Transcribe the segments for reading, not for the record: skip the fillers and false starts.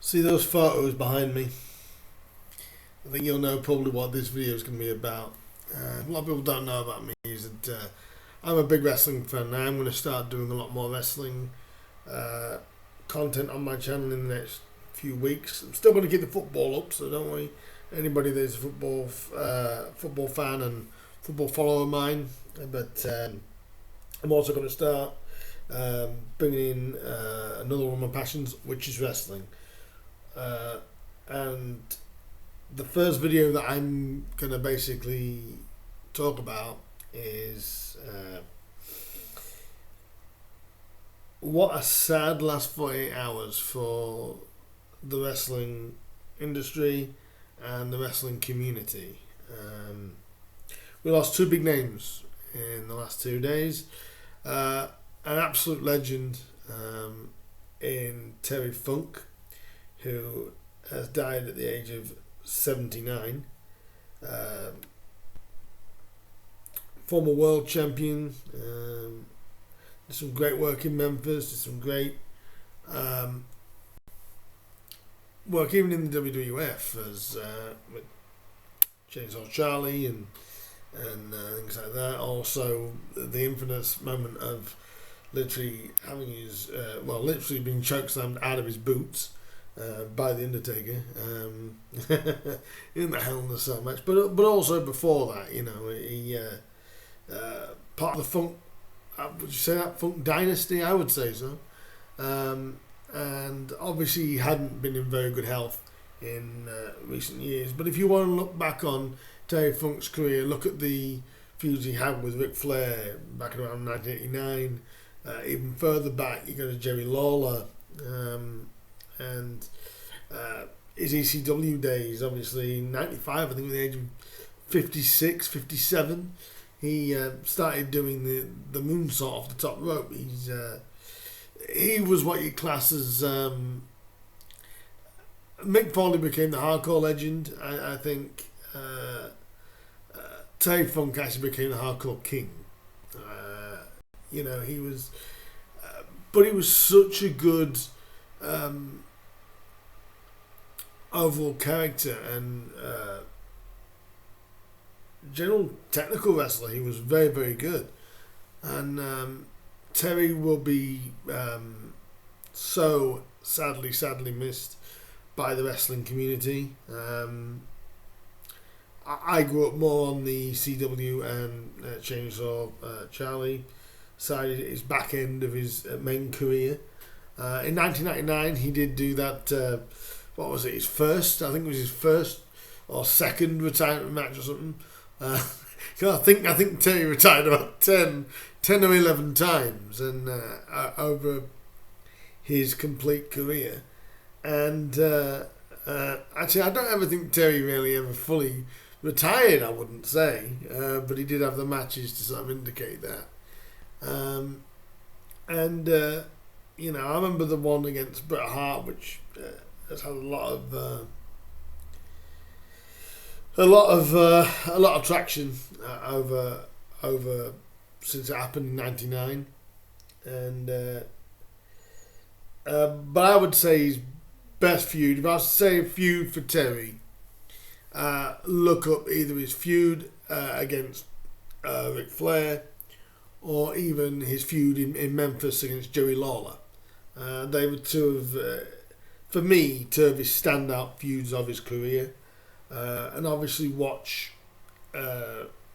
See those photos behind me? I think you'll know probably what this video is going to be about. A lot of people don't know about me is that I'm a big wrestling fan. Now I'm going to start doing a lot more wrestling content on my channel in the next few weeks. I'm still going to keep the football up, so don't worry. Anybody that's a football fan and football follower of mine, but I'm also going to start bringing in another one of my passions, which is wrestling. And the first video that I'm going to basically talk about is what a sad last 48 hours for the wrestling industry and the wrestling community. We lost two big names in the last 2 days. An absolute legend in Terry Funk, who has died at the age of 79. Former world champion. Did some great work in Memphis. Did some great work even in the WWF as with Chainsaw Charlie and things like that. Also, the infamous moment of literally having his literally being chokeslammed out of his boots by the Undertaker in the Hell in a Cell match, but also before that, you know, he part of the Funk. Would you say that Funk dynasty? I would say so. And obviously he hadn't been in very good health in recent years. But if you want to look back on Terry Funk's career, look at the feuds he had with Ric Flair back in around 1989. Even further back, you go to Jerry Lawler and his ECW days. Obviously, in '95, I think at the age of 56, 57, he started doing the moonsault off the top rope. He was what you class as Mick Foley became the hardcore legend. I think Terry Funk actually became the hardcore king. You know, he was, but he was such a good overall character and general technical wrestler. He was very, very good, and Terry will be so sadly missed by the wrestling community. I grew up more on the CW and Chainsaw Charlie side, his back end of his main career. In 1999, he did do that. What was it? His first? I think it was his first or second retirement match or something. I think Terry retired about 10 or 11 times and over his complete career. And actually, I don't ever think Terry really ever fully retired, I wouldn't say. But he did have the matches to sort of indicate that. You know, I remember the one against Bret Hart, which has had a lot of traction over since it happened in '99, and but I would say his best feud. If I was to say a feud for Terry, look up either his feud against Ric Flair, or even his feud in Memphis against Jerry Lawler. They were two of his standout feuds of his career. And obviously watch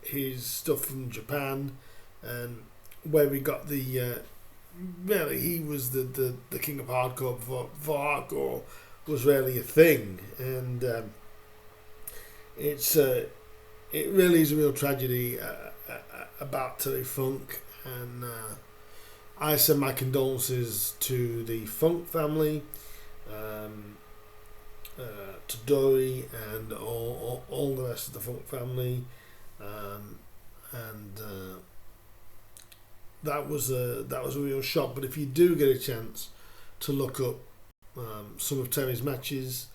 his stuff from Japan and where we got the really he was the king of hardcore before hardcore was really a thing, and it really is a real tragedy about Terry Funk, and I send my condolences to the Funk family, to Dory and all the rest of the Funk family, and that was a real shock. But if you do get a chance to look up some of Terry's matches,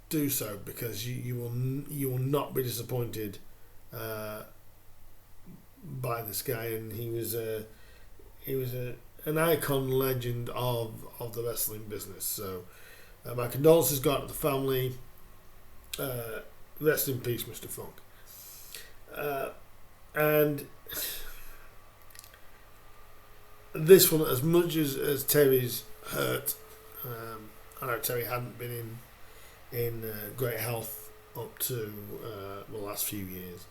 do so, because you will not be disappointed by this guy. And he was an icon legend of the wrestling business. So My condolences go out to the family. Rest in peace, Mr. Funk. And this one, as much as Terry's hurt, I know Terry hadn't been in great health up to the last few years.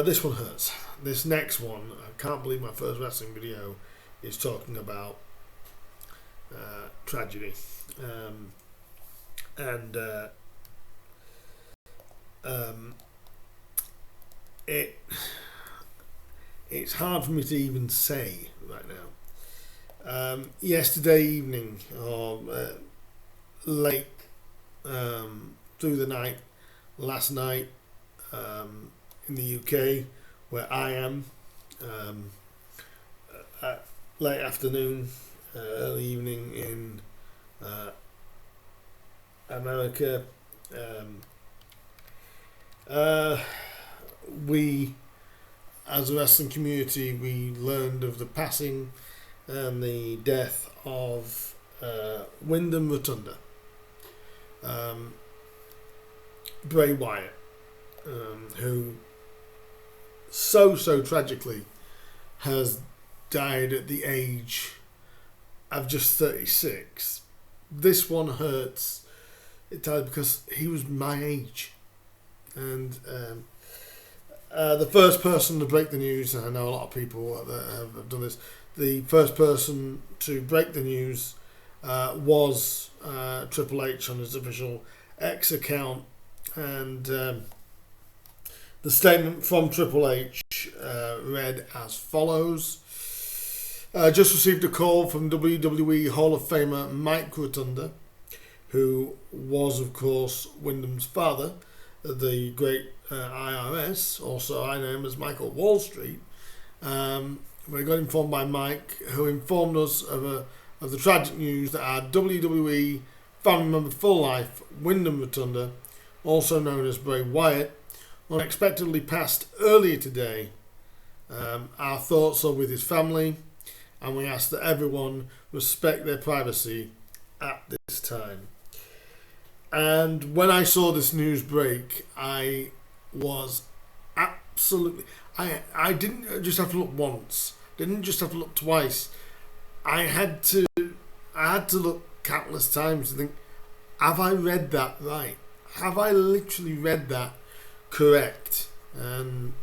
This one hurts. This next one, I can't believe my first wrestling video is talking about tragedy. It's hard for me to even say right now. Yesterday evening, or late through the night, last night in the UK, where I am, late afternoon, early evening in America. We, as a wrestling community, we learned of the passing and the death of Wyndham Rotunda, Bray Wyatt, who so tragically has died at the age of just 36. This one hurts entirely because he was my age, and the first person to break the news, and I know a lot of people that have done this, the first person to break the news was Triple H on his official X account, and the statement from Triple H read as follows. Just received a call from WWE Hall of Famer Mike Rotunda, who was, of course, Wyndham's father, the great IRS, also I know him as Michael Wall Street. We got informed by Mike, who informed us of the tragic news that our WWE family member for life, Wyndham Rotunda, also known as Bray Wyatt, unexpectedly passed earlier today. Our thoughts are with his family, and we ask that everyone respect their privacy at this time. And when I saw this news break, I was absolutely... I didn't just have to look once. Didn't just have to look twice. I had to look countless times to think, have I read that right? Have I literally read that correct? And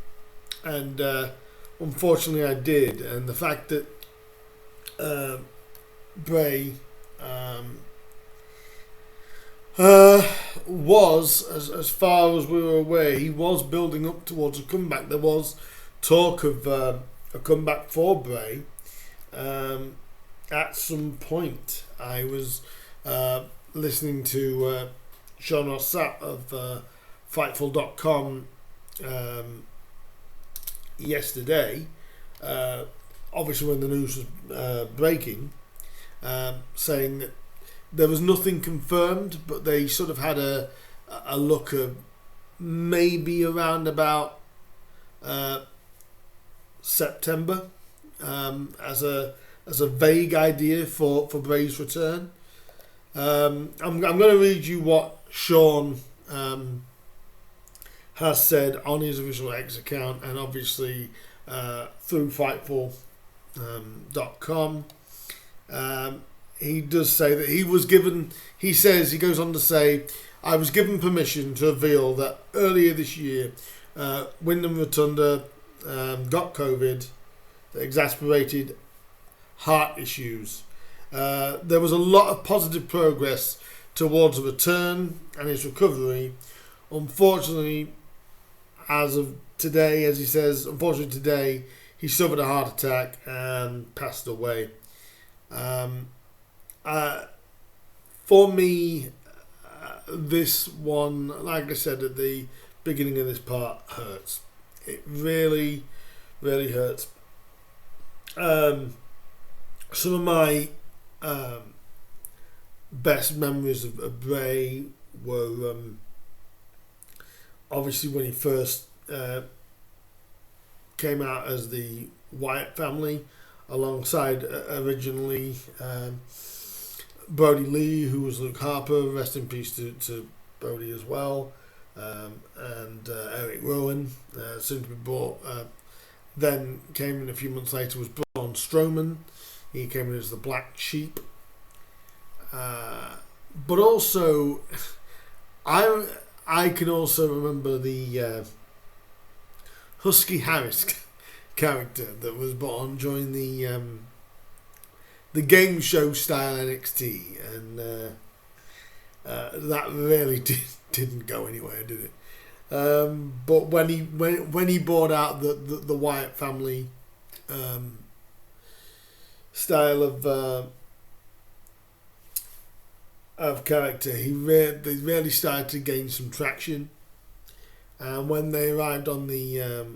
unfortunately I did. And the fact that Bray was, as far as we were aware, he was building up towards a comeback. There was talk of a comeback for Bray at some point. I was listening to Sean Ross Sapp of Fightful.com yesterday, obviously when the news was breaking, saying that there was nothing confirmed, but they sort of had a look of maybe around about September as a vague idea for Bray's return. I'm going to read you what Sean has said on his official X account, and obviously through Fightful.com. He does say that he was given, he goes on to say, I was given permission to reveal that earlier this year, Wyndham Rotunda got COVID that exacerbated heart issues. There was a lot of positive progress towards a return and his recovery. Unfortunately, as of today, as he says, unfortunately today, he suffered a heart attack and passed away. For me, this one, like I said at the beginning of this part, hurts. It really, really hurts. Some of my best memories of Bray were obviously when he first came out as the Wyatt family, alongside originally Brody Lee, who was Luke Harper, rest in peace to Brody as well, and Eric Rowan, soon to be bought. Then came in a few months later was Braun Strowman. He came in as the Black Sheep. But also, I can also remember the Husky Harris character that was brought on during the game show style NXT, and that really didn't go anywhere, did it? But when he brought out the Wyatt family style of character, they really started to gain some traction. And when they arrived on the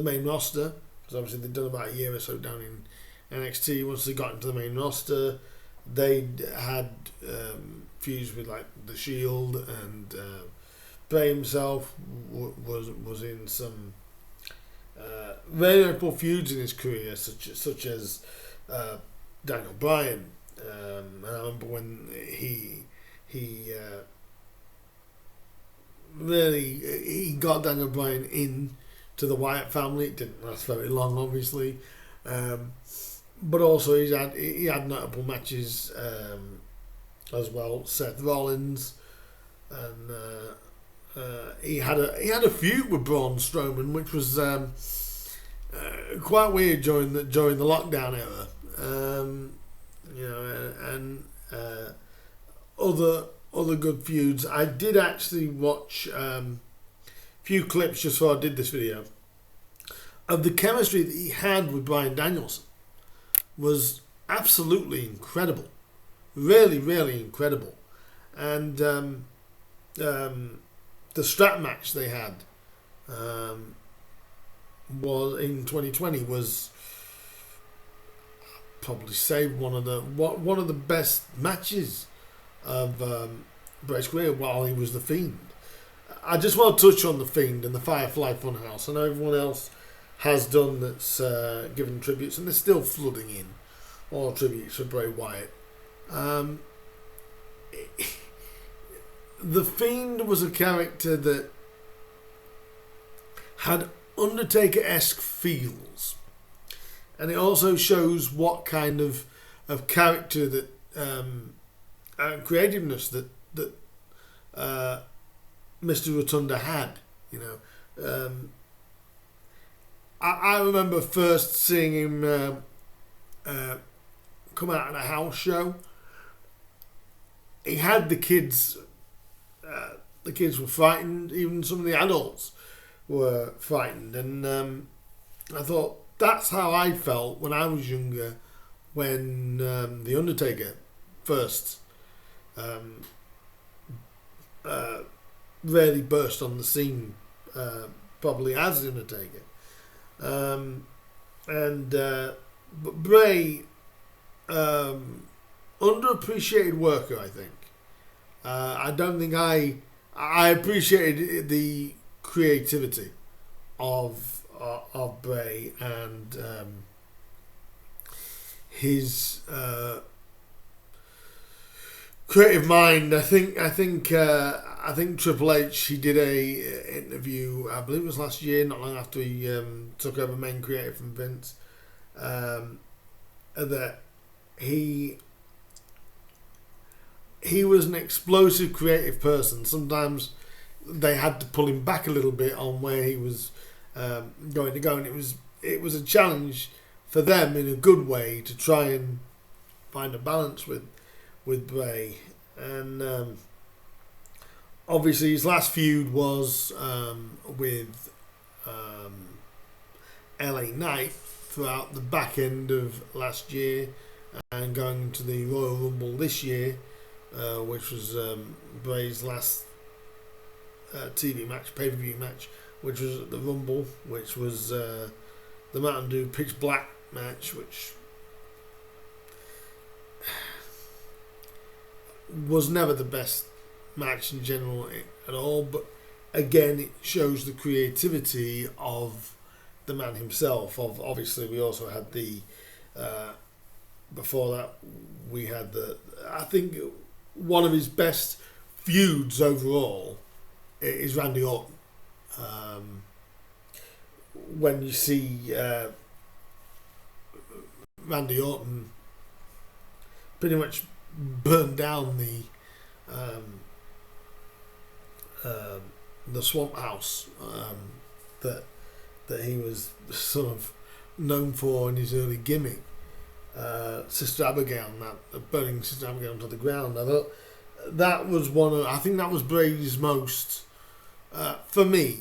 main roster, because obviously they'd done about a year or so down in NXT, once they got into the main roster, they had feuds with like the Shield, and Bray himself was in some very notable feuds in his career, such as Daniel Bryan. And I remember when he got Daniel Bryan in to the Wyatt family. It didn't last very long, obviously, but also he had notable matches as well. Seth Rollins, and he had a feud with Braun Strowman, which was quite weird during the lockdown era. And other good feuds. I did actually watch a few clips just before I did this video of the chemistry that he had with Bryan Danielson. Was absolutely incredible, really, really incredible. And the strap match they had was in 2020 was probably say one of the best matches of Bray's career while he was the Fiend. I just want to touch on the Fiend and the Firefly Funhouse. I know everyone else has done that's given tributes, and they're still flooding in all tributes for Bray Wyatt. The Fiend was a character that had Undertaker-esque feels, and it also shows what kind of character that creativeness that Mr. Rotunda had. I remember first seeing him come out in a house show. He had the kids. The kids were frightened. Even some of the adults were frightened. And I thought that's how I felt when I was younger, when the Undertaker first really burst on the scene, probably as the Undertaker. But Bray, underappreciated worker, I think. I don't think I appreciated the creativity of Bray and his creative mind. I think Triple H, he did a interview, I believe it was last year, not long after he took over main creative from Vince, that he was an explosive creative person. Sometimes they had to pull him back a little bit on where he was going to go, and it was a challenge for them in a good way to try and find a balance with Bray. And obviously his last feud was with LA Knight throughout the back end of last year and going to the Royal Rumble this year, which was Bray's last TV match, pay-per-view match, which was at the Rumble, which was the Mountain Dew Pitch Black match, which was never the best match in general at all, but again it shows the creativity of the man himself. Obviously we also had the before that, we had I think one of his best feuds overall is Randy Orton. When you see Randy Orton pretty much burn down the swamp house that he was sort of known for in his early gimmick, Sister Abigail, burning Sister Abigail onto the ground. I thought that was I think that was Bray's most, for me,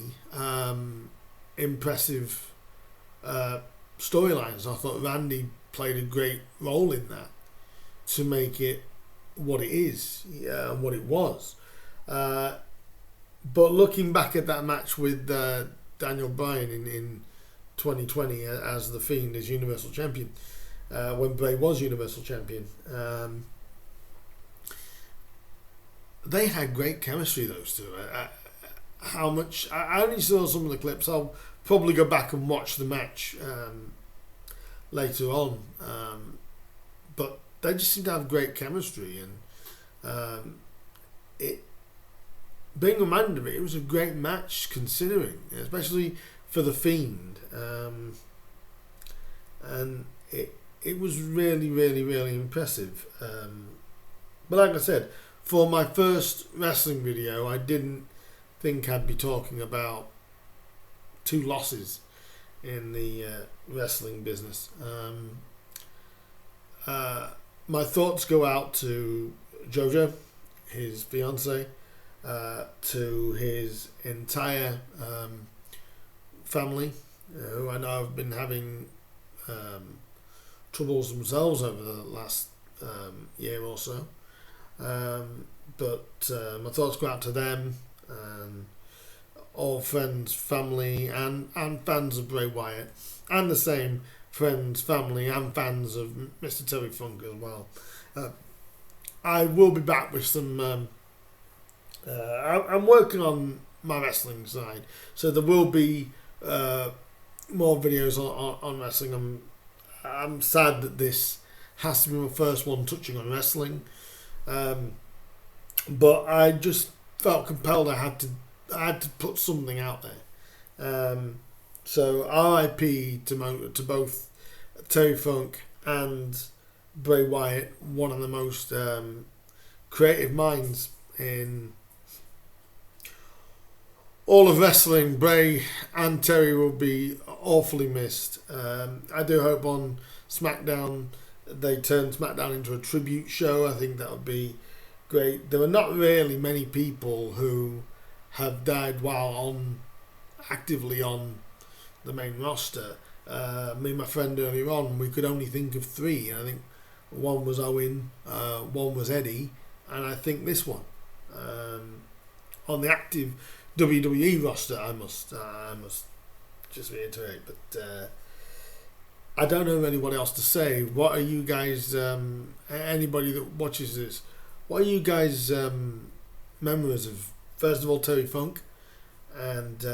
impressive storylines. I thought Randy played a great role in that to make it what it is, and what it was. But looking back at that match with Daniel Bryan in 2020 as The Fiend, as Universal Champion, when Bray was Universal Champion, they had great chemistry, those two. How much... I only saw some of the clips. I'll probably go back and watch the match later on. But they just seem to have great chemistry, and being reminded of it, it was a great match considering, especially for The Fiend, and it was really, really, really impressive. But like I said, for my first wrestling video, I didn't think I'd be talking about two losses in the wrestling business. My thoughts go out to Jojo, his fiance, to his entire family, who I know have been having troubles themselves over the last year or so. But my thoughts go out to them and all friends, family, and fans of Bray Wyatt, and the same friends, family, and fans of Mr. Terry Funk as well. I will be back with some... I'm working on my wrestling side, so there will be more videos on wrestling. I'm sad that this has to be my first one touching on wrestling, but I just felt compelled. I had to put something out there. So R.I.P. to both Terry Funk and Bray Wyatt, one of the most creative minds in all of wrestling. Bray and Terry will be awfully missed. I do hope on SmackDown they turn SmackDown into a tribute show. I think that would be great. There are not really many people who have died while actively on the main roster. Me and my friend earlier on, we could only think of three. I think one was Owen, one was Eddie, and I think this one. On the active WWE roster, I must just reiterate, but I don't know anyone else to say. What are you guys, anybody that watches this, what are you guys memories of, first of all, Terry Funk, and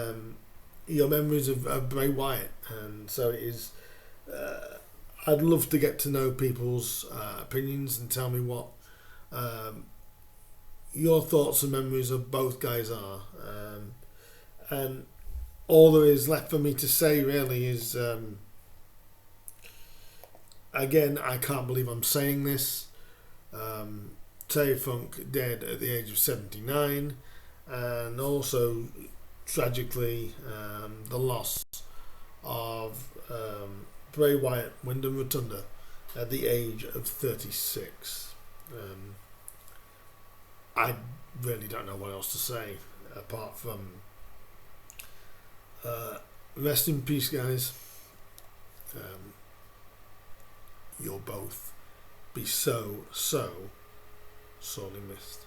your memories of Bray Wyatt? And so it is, I'd love to get to know people's opinions and tell me what your thoughts and memories of both guys are. And all there is left for me to say really is, again, I can't believe I'm saying this. Terry Funk dead at the age of 79, and also tragically the loss of Bray Wyatt, Wyndham Rotunda, at the age of 36. I really don't know what else to say apart from rest in peace, guys. You'll both be so sorely missed.